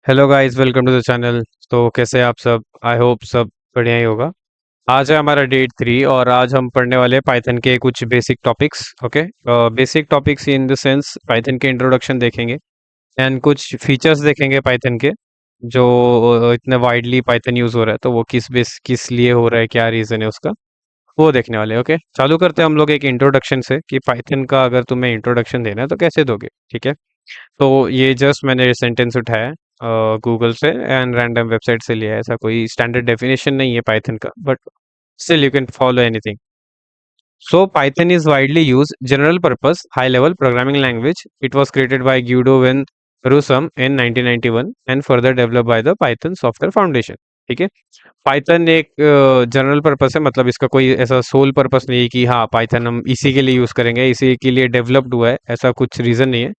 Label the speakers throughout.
Speaker 1: Hello guys, welcome to the channel. तो कैसे हैं आप सब? आई होप सब बढ़िया ही होगा। आज है हमारा डे 3 और आज हम पढ़ने वाले हैं पाइथन के कुछ basic topics. Okay, basic topics in the sense Python के इंट्रोडक्शन देखेंगे एंड कुछ फीचर्स देखेंगे पाइथन के जो इतने वाइडली पाइथन यूज़ हो रहा है, तो वो किस लिए हो रहा है, क्या रीज़न है उसका, वो देखने वाले हैं। ओके, चालू करते हैं हम लोग एक इंट्रोडक्शन से कि पाइथन का अगर तुम्हें इंट्रोडक्शन देना है तो कैसे दोगे। ठीक है, तो ये जस्ट मैंने सेंटेंस उठाया है गूगल से एंड रैंडम वेबसाइट से लिया है। ऐसा कोई स्टैंडर्ड डेफिनेशन नहीं है पाइथन का, but still you can follow anything. So Python is widely used general purpose high level programming language. It was created by Guido van Rossum in 1991 and further developed by the Python Software Foundation. ठीक है, Python एक general purpose है, मतलब इसका कोई ऐसा soul purpose नहीं है कि हाँ पाइथन हम इसी के लिए यूज करेंगे, इसी के लिए डेवलप्ड हुआ है, ऐसा कुछ रीजन नहीं है।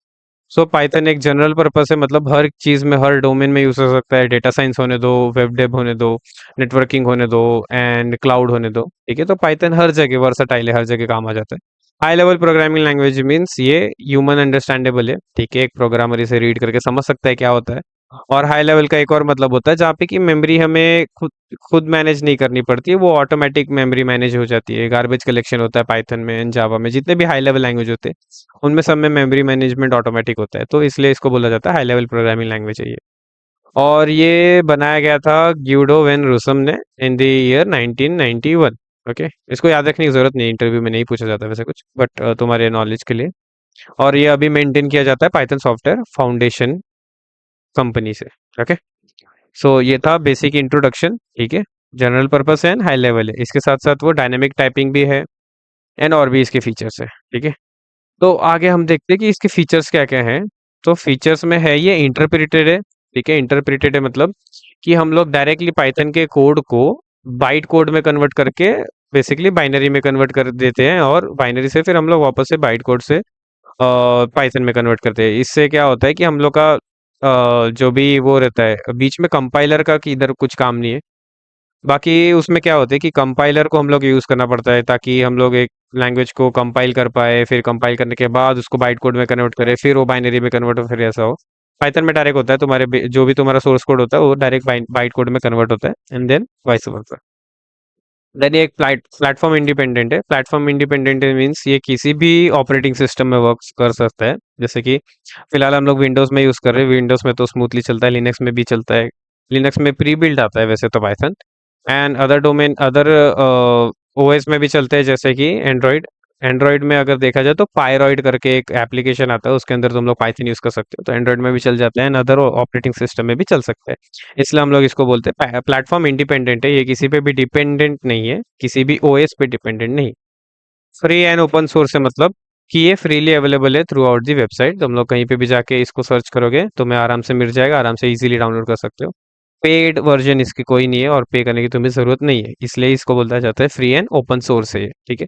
Speaker 1: सो पाइथन एक जनरल पर्पस है, मतलब हर चीज में हर डोमेन में यूज हो सकता है। डेटा साइंस होने दो, वेब डेव होने दो, नेटवर्किंग होने दो एंड क्लाउड होने दो। ठीक है, तो पाइथन हर जगह वर्सटाइल है, हर जगह काम आ जाता है। High level programming language means ये ह्यूमन अंडरस्टैंडेबल है। ठीक है, एक प्रोग्रामर इसे रीड करके समझ सकता है क्या होता है। और हाई लेवल का एक और मतलब होता है जहाँ पे कि मेमोरी हमें खुद खुद मैनेज नहीं करनी पड़ती है, वो ऑटोमेटिक मेमोरी मैनेज हो जाती है। गार्बेज कलेक्शन होता है पाइथन में एंड जावा में, जितने भी हाई लेवल लैंग्वेज होते हैं उनमें सब में मेमोरी मैनेजमेंट ऑटोमेटिक होता है, तो इसलिए इसको बोला जाता है हाई लेवल प्रोग्रामिंग लैंग्वेज है ये। और ये बनाया गया था ग्यूडो वेन रूसम ने इन द ईयर 1991। ओके, इसको याद रखने की जरूरत नहीं, इंटरव्यू में नहीं पूछा जाता वैसे कुछ, बट तुम्हारे नॉलेज के लिए। और ये अभी मेंटेन किया जाता है पाइथन सॉफ्टवेयर फाउंडेशन कंपनी से। ओके, सो ये था बेसिक इंट्रोडक्शन। ठीक है, जनरल पर्पस है एंड हाई लेवल है, इसके साथ साथ वो डायनेमिक टाइपिंग भी है एंड और भी इसके फीचर्स है। ठीक है, तो आगे हम देखते हैं कि इसके फीचर्स क्या क्या हैं। तो फीचर्स में है ये इंटरप्रेटेड है। ठीक है, इंटरप्रेटेड है मतलब कि हम लोग डायरेक्टली पाइथन के कोड को बाइट कोड में कन्वर्ट करके बेसिकली बाइनरी में कन्वर्ट कर देते हैं, और बाइनरी से फिर हम लोग वापस से बाइट कोड से पाइथन में कन्वर्ट करते हैं। इससे क्या होता है कि हम लोग का जो भी वो रहता है बीच में कंपाइलर का, कि इधर कुछ काम नहीं है। बाकी उसमें क्या होता है कि कंपाइलर को हम लोग यूज़ करना पड़ता है ताकि हम लोग एक लैंग्वेज को कंपाइल कर पाए, फिर कंपाइल करने के बाद उसको बाइट कोड में कन्वर्ट करें, फिर वो बाइनरी में कन्वर्ट हो, फिर ऐसा हो। पाइथन में डायरेक्ट होता है, तुम्हारे जो भी तुम्हारा सोर्स कोड होता है वो डायरेक्ट बाइट कोड में कन्वर्ट होता है and then vice versa. Then ये एक प्लेटफॉर्म इंडिपेंडेंट है। प्लेटफॉर्म इंडिपेंडेंट मीन्स ये किसी भी ऑपरेटिंग सिस्टम में वर्क कर सकता है। जैसे कि फिलहाल हम लोग विंडोज में यूज़ कर रहे हैं, विंडोज में तो स्मूथली चलता है, लिनक्स में भी चलता है। लिनक्स में प्री बिल्ड आता है वैसे तो Python, and other domain other OS में भी चलते हैं, जैसे कि एंड्रॉइड। एंड्रॉइड में अगर देखा जाए तो पायरॉइड करके एक एप्लीकेशन आता है, उसके अंदर तुम लोग पाइथन यूज कर सकते हो, तो एंड्रॉइड में भी चल जाता है एंड अदर ऑपरेटिंग सिस्टम में भी चल सकता है। इसलिए हम लोग इसको बोलते हैं प्लेटफॉर्म इंडिपेंडेंट है, ये किसी पे भी डिपेंडेंट नहीं है, किसी भी ओएस पे डिपेंडेंट नहीं। फ्री एंड ओपन सोर्स है, मतलब कि ये फ्रीली अवेलेबल है थ्रू आउट दी वेबसाइट। तुम लोग कहीं पे भी जाके इसको सर्च करोगे तुम्हें आराम से मिल जाएगा, आराम से इजीली डाउनलोड कर सकते हो। पेड वर्जन इसकी कोई नहीं है और पे करने की तुम्हें जरूरत नहीं है, इसलिए इसको बोलता जाता है फ्री एंड ओपन सोर्स है ये। ठीक है,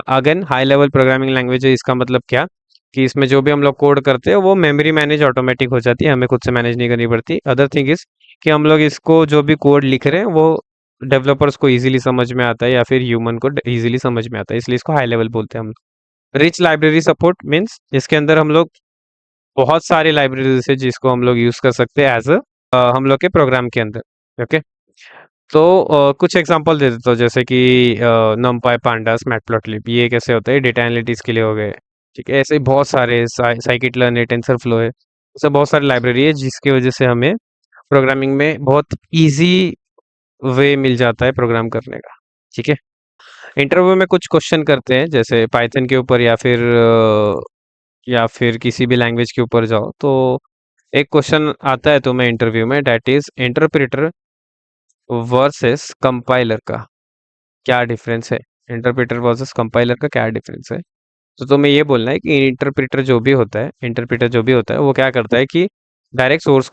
Speaker 1: again high level programming language है, इसका मतलब क्या कि इसमें जो भी हम लोग कोड करते हैं वो मेमोरी मैनेज ऑटोमेटिक हो जाती है, हमें खुद से मैनेज नहीं करनी पड़ती। अदर थिंग इज कि हम लोग इसको जो भी कोड लिख रहे हैं वो डेवलपर्स को इजीली समझ में आता है या फिर ह्यूमन को इजीली समझ में आता है, इसलिए इसको हाई लेवल बोलते हैं हम। रिच लाइब्रेरी सपोर्ट मीन्स इसके अंदर हम लोग बहुत सारी लाइब्रेरीज है जिसको हम लोग यूज कर सकते हैं एज हम लोग के प्रोग्राम के अंदर। ओके, तो कुछ एग्जांपल दे देता हूँ, जैसे कि numpy pandas मैटप्लॉटलिब, ये कैसे होता है, डेटा एनालिटिक्स के लिए हो गए। ठीक है, ऐसे ही बहुत सारे साइकिट लर्न है, टेंसर फ्लो है, ऐसे बहुत सारी लाइब्रेरी है जिसकी वजह से हमें प्रोग्रामिंग में बहुत इजी वे मिल जाता है प्रोग्राम करने का। ठीक है, इंटरव्यू में कुछ क्वेश्चन करते हैं जैसे पाइथन के ऊपर या फिर किसी भी लैंग्वेज के ऊपर जाओ तो एक क्वेश्चन आता है तुम्हें इंटरव्यू में, that is interpreter versus compiler का क्या डिफरेंस है। इंटरप्रेटर वर्सेस कंपाइलर का क्या डिफरेंस है, तो तुम्हें ये बोलना है कि इंटरप्रेटर जो भी होता है वो क्या करता है कि डायरेक्ट सोर्स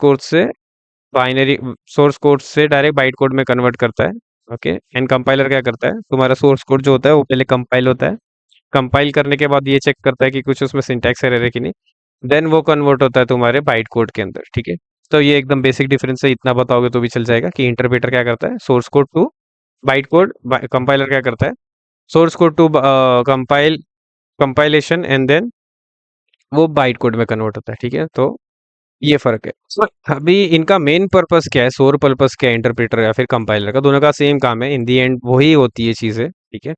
Speaker 1: कोड से डायरेक्ट बाइट कोड में कन्वर्ट करता है। ओके, एंड कंपाइलर क्या करता है, तुम्हारा सोर्स कोड जो होता है वो पहले कंपाइल होता है, कंपाइल करने के बाद ये चेक करता है कि कुछ उसमें सिंटैक्स एरर है कि नहीं, देन वो कन्वर्ट होता है तुम्हारे बाइट कोड के अंदर। ठीक है, तो ये एकदम बेसिक डिफरेंस है, इतना बताओगे तो भी चल जाएगा कि इंटरप्रेटर क्या करता है, source code to byte code, compiler क्या करता है, source code to compilation and then वो बाइट कोड में कन्वर्ट होता है। ठीक है, तो ये फ़र्क है। अभी इनका मेन पर्पस क्या है, सोर पर्पस क्या है इंटरप्रेटर या फिर कंपाइलर का? दोनों का सेम काम है, इन दी एंड वही होती है चीज़ें, ठीक है?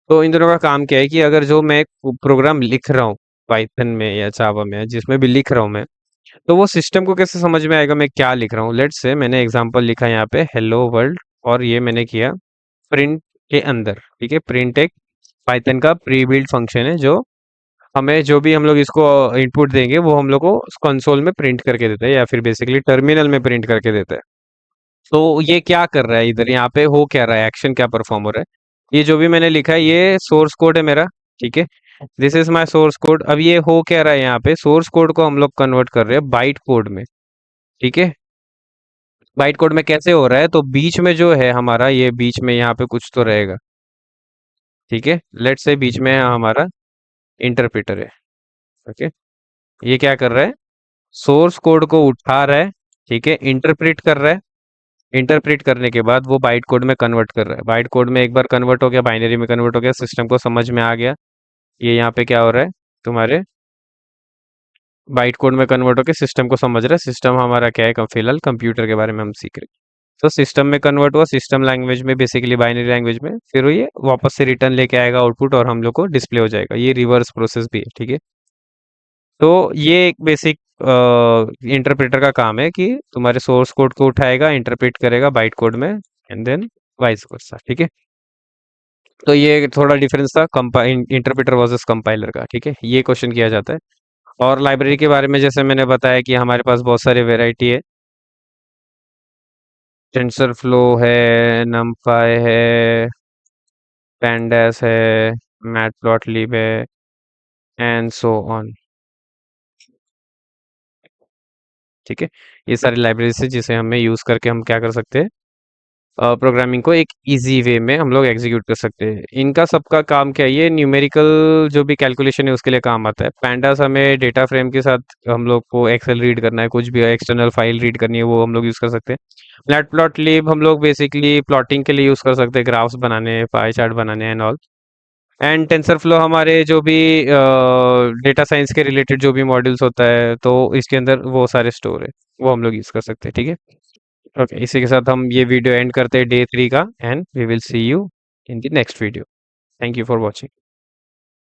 Speaker 1: तो इन दोनों का काम क्या है कि अगर जो मैं प्रोग्राम लिख रहा हूँ पाइथन में या जावा में, जिसमें भी लिख रहा हूँ मैं, तो वो सिस्टम को कैसे समझ में आएगा मैं क्या लिख रहा हूँ? लेट्स से मैंने एग्जांपल लिखा यहाँ पे हेलो वर्ल्ड, और ये मैंने किया प्रिंट के अंदर, ठीक है? प्रिंट एक पाइथन का प्री बिल्ट फंक्शन है जो हमें जो भी हम लोग इसको इनपुट देंगे वो हम लोग को कंसोल में प्रिंट करके देता है या फिर बेसिकली टर्मिनल में प्रिंट करके देता है। तो ये क्या कर रहा है इधर, यहाँ पे हो क्या रहा है, एक्शन क्या परफॉर्म हो रहा है? ये जो भी मैंने लिखा है ये सोर्स कोड है मेरा, ठीक है? This is my source code. अब ये हो क्या रहा है, यहाँ पे सोर्स कोड को हम लोग कन्वर्ट कर रहे हैं बाइट कोड में, ठीक है? बाइट कोड में कैसे हो रहा है, तो बीच में जो है हमारा, ये बीच में यहाँ पे कुछ तो रहेगा, ठीक है? लेट्स से बीच में हमारा इंटरप्रेटर है, ओके? ये क्या कर रहा है, सोर्स कोड को उठा रहा है, ठीक है? इंटरप्रेट कर रहा है, इंटरप्रेट करने के बाद वो बाइट कोड में कन्वर्ट कर रहा है। बाइट कोड में एक बार कन्वर्ट हो गया, बाइनरी में कन्वर्ट हो गया, सिस्टम को समझ में आ गया ये यहाँ पे क्या हो रहा है, तुम्हारे बाइट कोड में कन्वर्ट होकर सिस्टम को समझ रहा है। सिस्टम हमारा क्या है, फिलहाल कंप्यूटर के बारे में हम सीख रहे हैं। तो सिस्टम में कन्वर्ट हुआ, सिस्टम लैंग्वेज में, बेसिकली बाइनरी लैंग्वेज में, फिर वो ये वापस से रिटर्न लेके आएगा आउटपुट और हम लोग को डिस्प्ले हो जाएगा। ये रिवर्स प्रोसेस भी है, ठीक है? तो ये एक बेसिक इंटरप्रेटर का काम है कि तुम्हारे सोर्स कोड को उठाएगा, इंटरप्रेट करेगा बाइट कोड में, एंड देन वाइस वर्सा, ठीक है? तो ये थोड़ा डिफरेंस था इंटरप्रेटर वर्सेस कंपाइलर का, ठीक है? ये क्वेश्चन किया जाता है। और लाइब्रेरी के बारे में जैसे मैंने बताया कि हमारे पास बहुत सारे वैरायटी है। टेंसर फ्लो है, नमपाई है, पैंडास है, मैटप्लॉटलिब है, एंड सो ऑन, ठीक है? ये सारी लाइब्रेरीज है जिसे हमें यूज करके हम क्या कर सकते हैं, प्रोग्रामिंग को एक इजी वे में हम लोग एग्जीक्यूट कर सकते हैं। इनका सबका काम क्या है, ये न्यूमेरिकल जो भी कैलकुलेशन है उसके लिए काम आता है। पैंडास हमें डेटा फ्रेम के साथ हम लोग को एक्सेल रीड करना है, कुछ भी एक्सटर्नल फाइल रीड करनी है वो हम लोग यूज कर सकते हैं। मैटप्लॉटलिब हम लोग बेसिकली प्लॉटिंग के लिए यूज कर सकते हैं, ग्राफ्स बनाने, पाई चार्ट बनाने and all. And tensor flow हमारे जो भी डेटा साइंस के रिलेटेड जो भी मॉड्यूल्स होता है तो इसके अंदर वो सारे स्टोर है, वो हम लोग यूज कर सकते हैं, ठीक है? ओके, इसी के साथ हम ये वीडियो एंड करते हैं डे 3 का, and we will see you in the next video. Thank you for watching.